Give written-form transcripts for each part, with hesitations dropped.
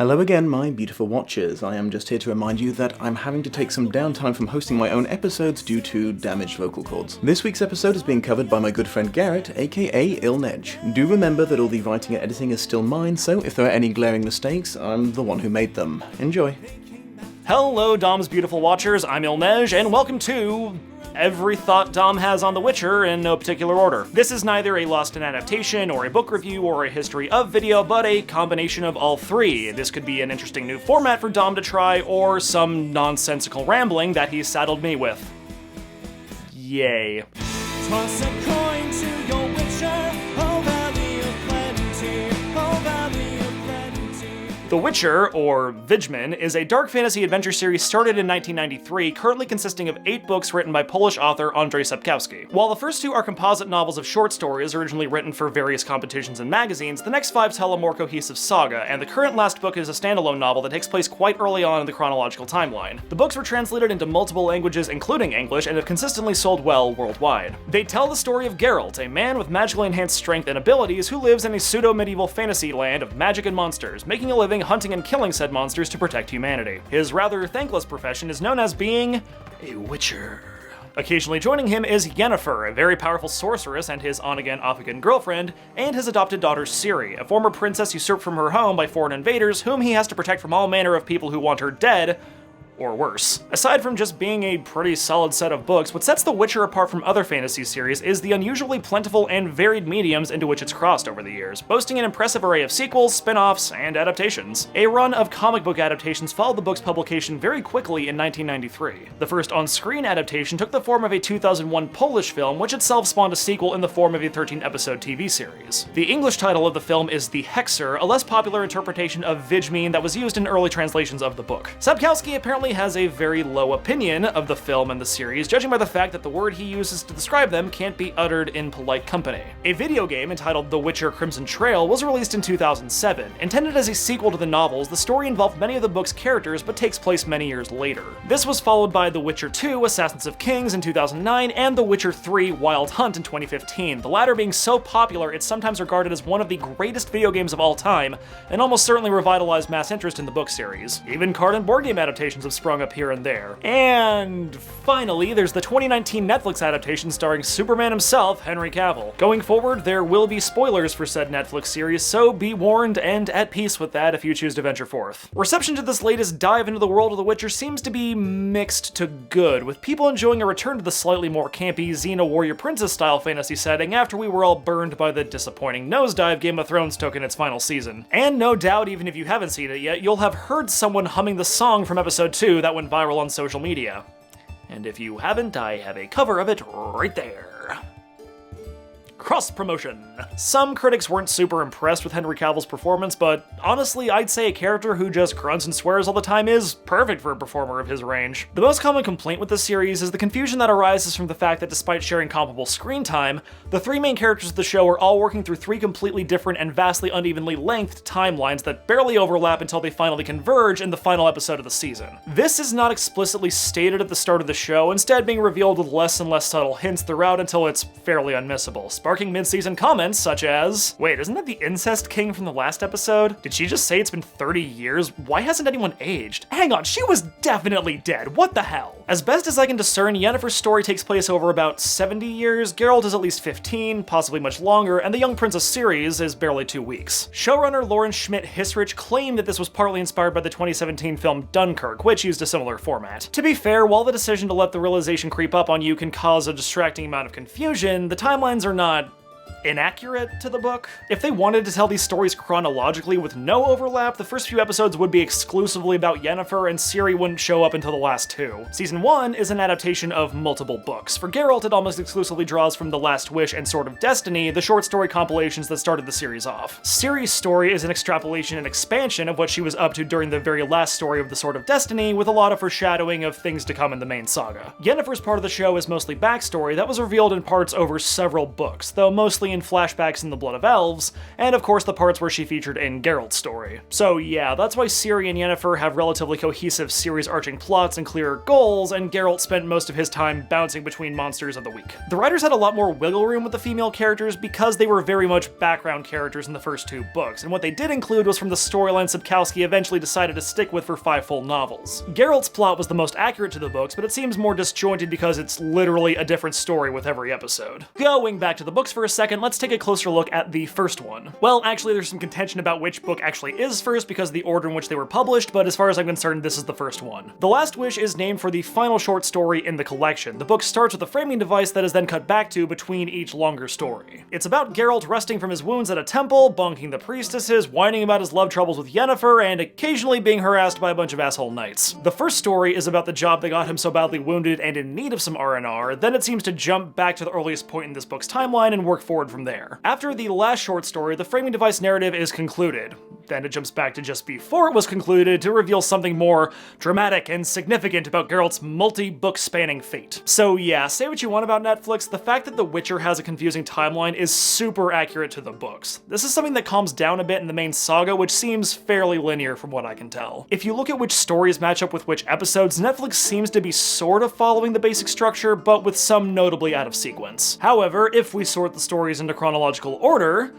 Hello again, my beautiful watchers. I am just here to remind you that I'm having to take some downtime from hosting my own episodes due to damaged vocal cords. This week's episode is being covered by my good friend Garrett, aka Ilnej. Do remember that all the writing and editing is still mine, so if there are any glaring mistakes, I'm the one who made them. Enjoy. Hello, Dom's beautiful watchers, I'm Ilnej, and welcome to every thought Dom has on The Witcher in no particular order. This is neither a Lost in Adaptation, or a book review, or a history of video, but a combination of all three. This could be an interesting new format for Dom to try, or some nonsensical rambling that he's saddled me with. Yay. Toss a coin to your Witcher, oh valley of plenty, oh valley of plenty. The Witcher, or Wiedźmin, is a dark fantasy adventure series started in 1993, currently consisting of 8 books written by Polish author Andrzej Sapkowski. While the first 2 are composite novels of short stories originally written for various competitions and magazines, the next 5 tell a more cohesive saga, and the current last book is a standalone novel that takes place quite early on in the chronological timeline. The books were translated into multiple languages, including English, and have consistently sold well worldwide. They tell the story of Geralt, a man with magically enhanced strength and abilities who lives in a pseudo-medieval fantasy land of magic and monsters, making a living hunting and killing said monsters to protect humanity. His rather thankless profession is known as being a witcher. Occasionally joining him is Yennefer, a very powerful sorceress and his on-again, off-again girlfriend, and his adopted daughter Ciri, a former princess usurped from her home by foreign invaders whom he has to protect from all manner of people who want her dead, or worse. Aside from just being a pretty solid set of books, what sets The Witcher apart from other fantasy series is the unusually plentiful and varied mediums into which it's crossed over the years, boasting an impressive array of sequels, spin-offs, and adaptations. A run of comic book adaptations followed the book's publication very quickly in 1993. The first on-screen adaptation took the form of a 2001 Polish film, which itself spawned a sequel in the form of a 13-episode TV series. The English title of the film is The Hexer, a less popular interpretation of Wiedźmin that was used in early translations of the book. Sapkowski apparently has a very low opinion of the film and the series, judging by the fact that the word he uses to describe them can't be uttered in polite company. A video game entitled The Witcher Crimson Trail was released in 2007. Intended as a sequel to the novels, the story involved many of the book's characters but takes place many years later. This was followed by The Witcher 2 Assassins of Kings in 2009 and The Witcher 3 Wild Hunt in 2015, the latter being so popular it's sometimes regarded as one of the greatest video games of all time, and almost certainly revitalized mass interest in the book series. Even card and board game adaptations have sprung up here and there. And finally, there's the 2019 Netflix adaptation starring Superman himself, Henry Cavill. Going forward, there will be spoilers for said Netflix series, so be warned and at peace with that if you choose to venture forth. Reception to this latest dive into the world of The Witcher seems to be mixed to good, with people enjoying a return to the slightly more campy Xena Warrior Princess style fantasy setting after we were all burned by the disappointing nosedive Game of Thrones took in its final season. And no doubt, even if you haven't seen it yet, you'll have heard someone humming the song from episode 2 that went viral on social media. And if you haven't, I have a cover of it right there. Cross-promotion. Some critics weren't super impressed with Henry Cavill's performance, but honestly, I'd say a character who just grunts and swears all the time is perfect for a performer of his range. The most common complaint with this series is the confusion that arises from the fact that despite sharing comparable screen time, the 3 main characters of the show are all working through 3 completely different and vastly unevenly lengthed timelines that barely overlap until they finally converge in the final episode of the season. This is not explicitly stated at the start of the show, instead being revealed with less and less subtle hints throughout until it's fairly unmissable, sparking mid-season comments such as, "Wait, isn't that the incest king from the last episode? Did she just say it's been 30 years? Why hasn't anyone aged? Hang on, she was definitely dead, what the hell?" As best as I can discern, Yennefer's story takes place over about 70 years, Geralt is at least 15, possibly much longer, and the young Princess Ciri's is barely 2 weeks. Showrunner Lauren Schmidt-Hissrich claimed that this was partly inspired by the 2017 film Dunkirk, which used a similar format. To be fair, while the decision to let the realization creep up on you can cause a distracting amount of confusion, the timelines are not inaccurate to the book. If they wanted to tell these stories chronologically with no overlap, the first few episodes would be exclusively about Yennefer and Ciri wouldn't show up until the last 2. Season 1 is an adaptation of multiple books. For Geralt, it almost exclusively draws from The Last Wish and Sword of Destiny, the short story compilations that started the series off. Ciri's story is an extrapolation and expansion of what she was up to during the very last story of the Sword of Destiny, with a lot of foreshadowing of things to come in the main saga. Yennefer's part of the show is mostly backstory that was revealed in parts over several books, though most mostly in flashbacks in the Blood of Elves, and of course the parts where she featured in Geralt's story. So yeah, that's why Ciri and Yennefer have relatively cohesive series-arching plots and clear goals, and Geralt spent most of his time bouncing between monsters of the week. The writers had a lot more wiggle room with the female characters because they were very much background characters in the first 2 books, and what they did include was from the storyline Sapkowski eventually decided to stick with for 5 full novels. Geralt's plot was the most accurate to the books, but it seems more disjointed because it's literally a different story with every episode. Going back to the books for a second, let's take a closer look at the first one. Well, actually there's some contention about which book actually is first because of the order in which they were published, but as far as I'm concerned, this is the first one. The Last Wish is named for the final short story in the collection. The book starts with a framing device that is then cut back to between each longer story. It's about Geralt resting from his wounds at a temple, bonking the priestesses, whining about his love troubles with Yennefer, and occasionally being harassed by a bunch of asshole knights. The first story is about the job that got him so badly wounded and in need of some R&R, then it seems to jump back to the earliest point in this book's timeline and work forward from there. After the last short story, the framing device narrative is concluded. Then it jumps back to just before it was concluded to reveal something more dramatic and significant about Geralt's multi-book spanning fate. So yeah, say what you want about Netflix, the fact that The Witcher has a confusing timeline is super accurate to the books. This is something that calms down a bit in the main saga, which seems fairly linear from what I can tell. If you look at which stories match up with which episodes, Netflix seems to be sort of following the basic structure, but with some notably out of sequence. However, if we sort the stories into chronological order,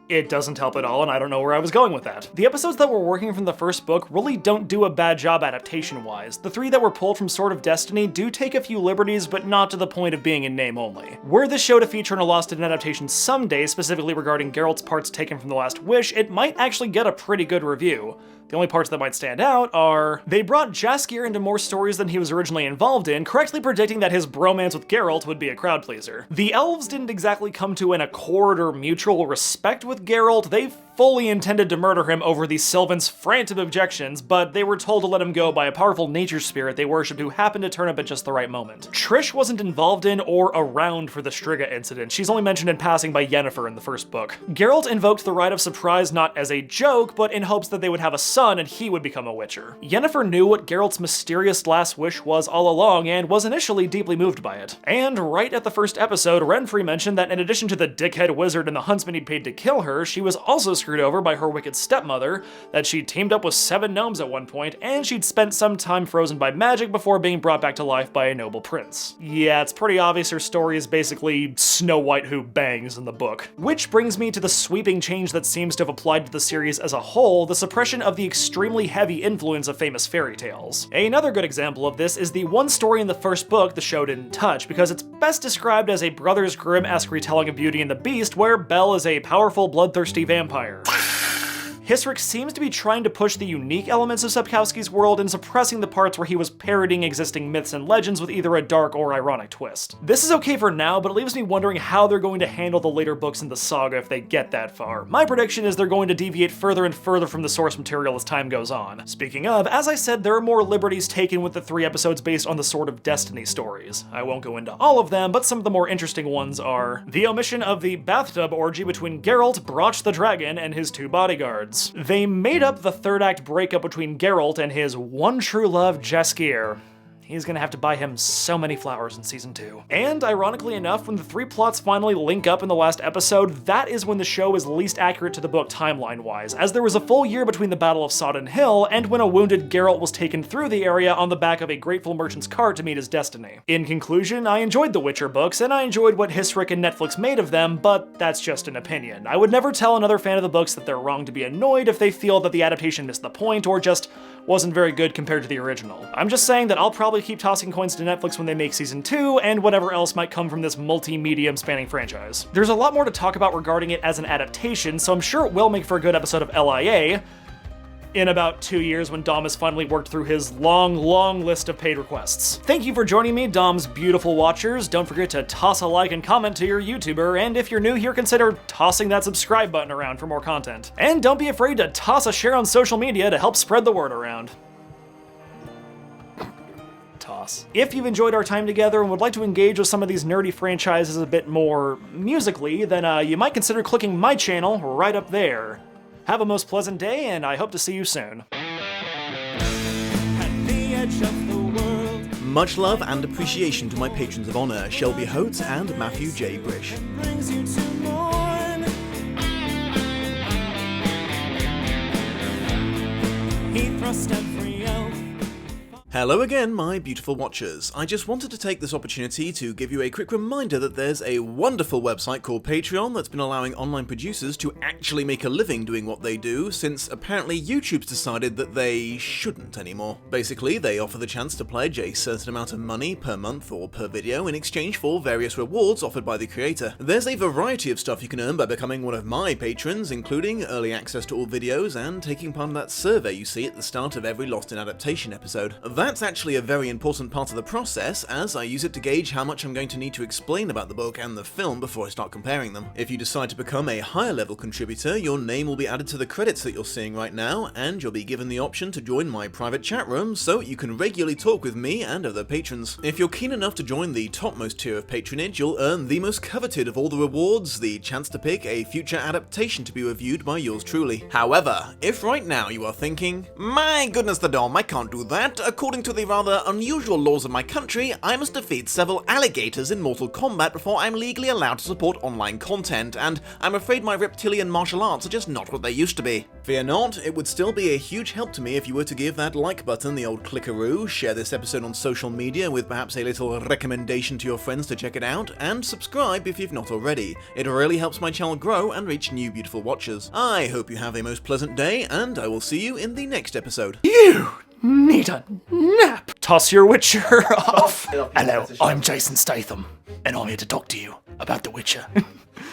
it doesn't help at all, and I don't know where I was going with that. The episodes that were working from the first book really don't do a bad job adaptation-wise. The 3 that were pulled from Sword of Destiny do take a few liberties, but not to the point of being in name only. Were this show to feature in a Lost in adaptation someday, specifically regarding Geralt's parts taken from The Last Wish, it might actually get a pretty good review. The only parts that might stand out are, they brought Jaskier into more stories than he was originally involved in, correctly predicting that his bromance with Geralt would be a crowd pleaser. The elves didn't exactly come to an accord or mutual respect with Geralt. They fully intended to murder him over the Sylvan's frantic objections, but they were told to let him go by a powerful nature spirit they worshipped who happened to turn up at just the right moment. Trish wasn't involved in or around for the Striga incident. She's only mentioned in passing by Yennefer in the first book. Geralt invoked the Rite of Surprise not as a joke, but in hopes that they would have a son and he would become a Witcher. Yennefer knew what Geralt's mysterious last wish was all along and was initially deeply moved by it. And right at the first episode, Renfrey mentioned that in addition to the dickhead wizard and the huntsman he'd paid to kill her, she was also screwed over by her wicked stepmother, that she'd teamed up with 7 gnomes at one point, and she'd spent some time frozen by magic before being brought back to life by a noble prince. Yeah, it's pretty obvious her story is basically Snow White who bangs in the book. Which brings me to the sweeping change that seems to have applied to the series as a whole, the suppression of the extremely heavy influence of famous fairy tales. Another good example of this is the one story in the first book the show didn't touch, because it's best described as a Brothers Grimm-esque retelling of Beauty and the Beast, where Belle is a powerful, bloodthirsty vampire. Hisrick seems to be trying to push the unique elements of Sapkowski's world and suppressing the parts where he was parodying existing myths and legends with either a dark or ironic twist. This is okay for now, but it leaves me wondering how they're going to handle the later books in the saga if they get that far. My prediction is they're going to deviate further and further from the source material as time goes on. Speaking of, as I said, there are more liberties taken with the 3 episodes based on the Sword of Destiny stories. I won't go into all of them, but some of the more interesting ones are the omission of the bathtub orgy between Geralt, Brotch the Dragon, and his 2 bodyguards. They made up the 3rd act breakup between Geralt and his one true love, Jaskier. He's gonna have to buy him so many flowers in season 2. And ironically enough, when the 3 plots finally link up in the last episode, that is when the show is least accurate to the book timeline-wise, as there was a full year between the Battle of Sodden Hill and when a wounded Geralt was taken through the area on the back of a grateful merchant's cart to meet his destiny. In conclusion, I enjoyed the Witcher books, and I enjoyed what Hisrick and Netflix made of them, but that's just an opinion. I would never tell another fan of the books that they're wrong to be annoyed if they feel that the adaptation missed the point or just wasn't very good compared to the original. I'm just saying that I'll probably keep tossing coins to Netflix when they make season 2 and whatever else might come from this multi-medium spanning franchise. There's a lot more to talk about regarding it as an adaptation, so I'm sure it will make for a good episode of LIA in about 2 years when Dom has finally worked through his long list of paid requests. Thank you for joining me, Dom's beautiful watchers. Don't forget to toss a like and comment to your YouTuber, and if you're new here, consider tossing that subscribe button around for more content. And don't be afraid to toss a share on social media to help spread the word around. Toss. If you've enjoyed our time together and would like to engage with some of these nerdy franchises a bit more musically, then you might consider clicking my channel right up there. Have a most pleasant day, and I hope to see you soon. At the edge of the world. Much love and appreciation to my patrons of honour, Shelby Hotes and Matthew J. Brish. Brings you to mourn. He thrust every oath. Hello again, my beautiful watchers. I just wanted to take this opportunity to give you a quick reminder that there's a wonderful website called Patreon that's been allowing online producers to actually make a living doing what they do, since apparently YouTube's decided that they shouldn't anymore. Basically, they offer the chance to pledge a certain amount of money per month or per video in exchange for various rewards offered by the creator. There's a variety of stuff you can earn by becoming one of my patrons, including early access to all videos and taking part in that survey you see at the start of every Lost in Adaptation episode. That's actually a very important part of the process, as I use it to gauge how much I'm going to need to explain about the book and the film before I start comparing them. If you decide to become a higher level contributor, your name will be added to the credits that you're seeing right now, and you'll be given the option to join my private chat room so you can regularly talk with me and other patrons. If you're keen enough to join the topmost tier of patronage, you'll earn the most coveted of all the rewards, the chance to pick a future adaptation to be reviewed by yours truly. However, if right now you are thinking, my goodness the Dom, I can't do that. According to the rather unusual laws of my country, I must defeat several alligators in Mortal Kombat before I'm legally allowed to support online content, and I'm afraid my reptilian martial arts are just not what they used to be. Fear not, it would still be a huge help to me if you were to give that like button the old clickaroo, share this episode on social media with perhaps a little recommendation to your friends to check it out, and subscribe if you've not already. It really helps my channel grow and reach new beautiful watchers. I hope you have a most pleasant day, and I will see you in the next episode. You need a nap. Toss your Witcher off. Hello, I'm Jason Statham, and I'm here to talk to you about The Witcher.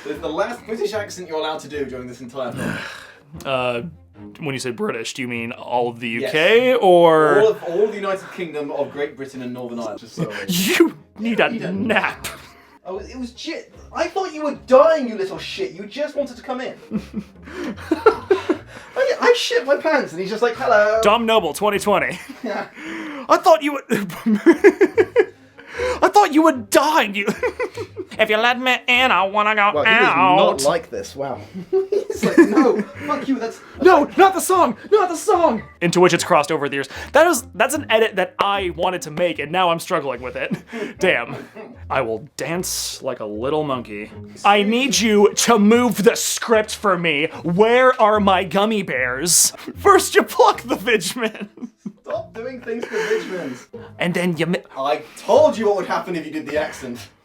It's the last British accent you're allowed to do during this entire film. When you say British, do you mean all of the UK, Yes. or... All of the United Kingdom of Great Britain and Northern Ireland. Just so You need a nap. Oh, it was shit. I thought you were dying, you little shit. You just wanted to come in. I shit my pants, and he's just like, hello. Dom Noble, 2020. Yeah. I thought you would die. If you let me in, I wanna go Well, he out. was not like this. Wow. He's like, no, fuck you. That's No, not the song! Not the song! Into which it's crossed over the years. That's an edit that I wanted to make, and now I'm struggling with it. Damn. I will dance like a little monkey. I need you to move the script for me. Where are my gummy bears? First you pluck the Vidgeman. Stop doing things for Richmond. And then you I told you what would happen if you did the accent.